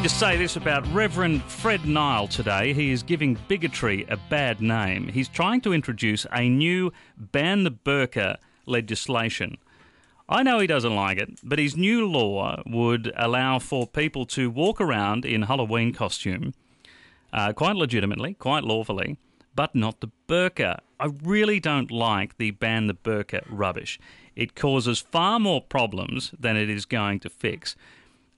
to say this about Reverend Fred Nile today. He is giving bigotry a bad name. He's trying to introduce a new ban the burqa legislation. I know he doesn't like it, but his new law would allow for people to walk around in Halloween costume, quite legitimately, quite lawfully, but not the burqa. I really don't like the ban the burqa rubbish. It causes far more problems than it is going to fix.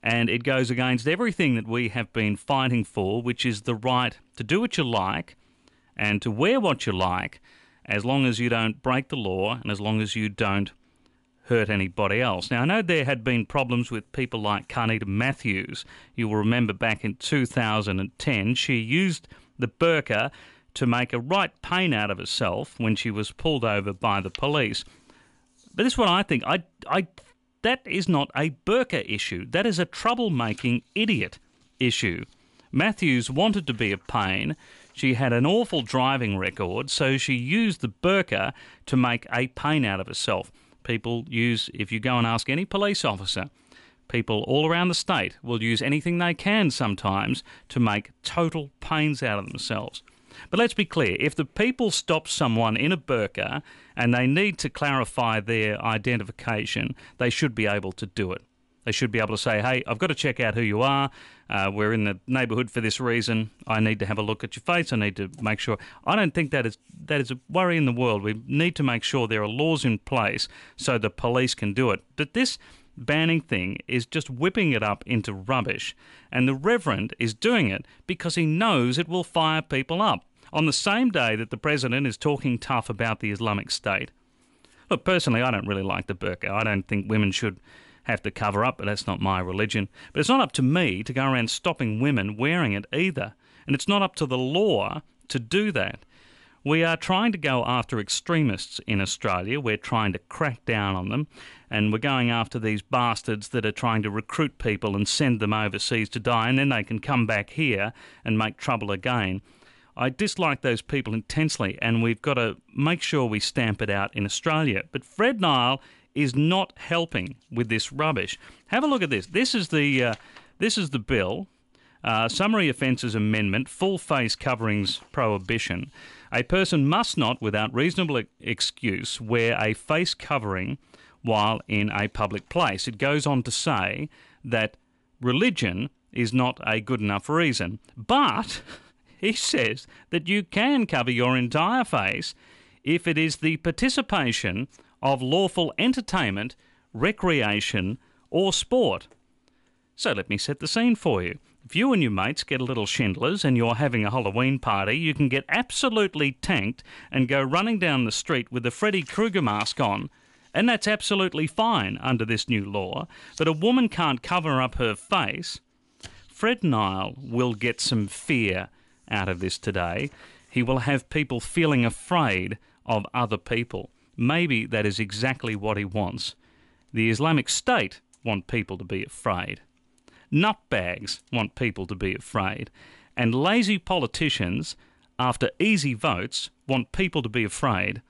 And it goes against everything that we have been fighting for, which is the right to do what you like and to wear what you like, as long as you don't break the law and as long as you don't hurt anybody else. Now, I know there had been problems with people like Carnita Matthews. You will remember back in 2010, she used the burqa to make a right pain out of herself when she was pulled over by the police. But this is what I think. That is not a burqa issue. That is a troublemaking idiot issue. Matthews wanted to be a pain. She had an awful driving record, so she used the burqa to make a pain out of herself. People use, if you go and ask any police officer, people all around the state will use anything they can sometimes to make total pains out of themselves. But let's be clear, if the people stop someone in a burqa and they need to clarify their identification, they should be able to do it. They should be able to say, hey, I've got to check out who you are. We're in the neighbourhood for this reason. I need to have a look at your face. I need to make sure. I don't think that is a worry in the world. We need to make sure there are laws in place so the police can do it. But this banning thing is just whipping it up into rubbish. And the Reverend is doing it because he knows it will fire people up. On the same day that the President is talking tough about the Islamic State. Look, personally, I don't really like the burqa. I don't think women should have to cover up, but that's not my religion. But it's not up to me to go around stopping women wearing it either. And it's not up to the law to do that. We are trying to go after extremists in Australia. We're trying to crack down on them. And we're going after these bastards that are trying to recruit people and send them overseas to die, and then they can come back here and make trouble again. I dislike those people intensely, and we've got to make sure we stamp it out in Australia. But Fred Nile is not helping with this rubbish. Have a look at this. This is the bill. Summary Offences Amendment, full face coverings prohibition. A person must not, without reasonable excuse, wear a face covering while in a public place. It goes on to say that religion is not a good enough reason. But he says that you can cover your entire face if it is the participation of lawful entertainment, recreation, or sport. So let me set the scene for you. If you and your mates get a little Schindlers and you're having a Halloween party, you can get absolutely tanked and go running down the street with the Freddy Krueger mask on, and that's absolutely fine under this new law. But a woman can't cover up her face. Fred Nile will get some fear out of this today. He will have people feeling afraid of other people. Maybe that is exactly what he wants. The Islamic State want people to be afraid. Nutbags want people to be afraid. And lazy politicians, after easy votes, want people to be afraid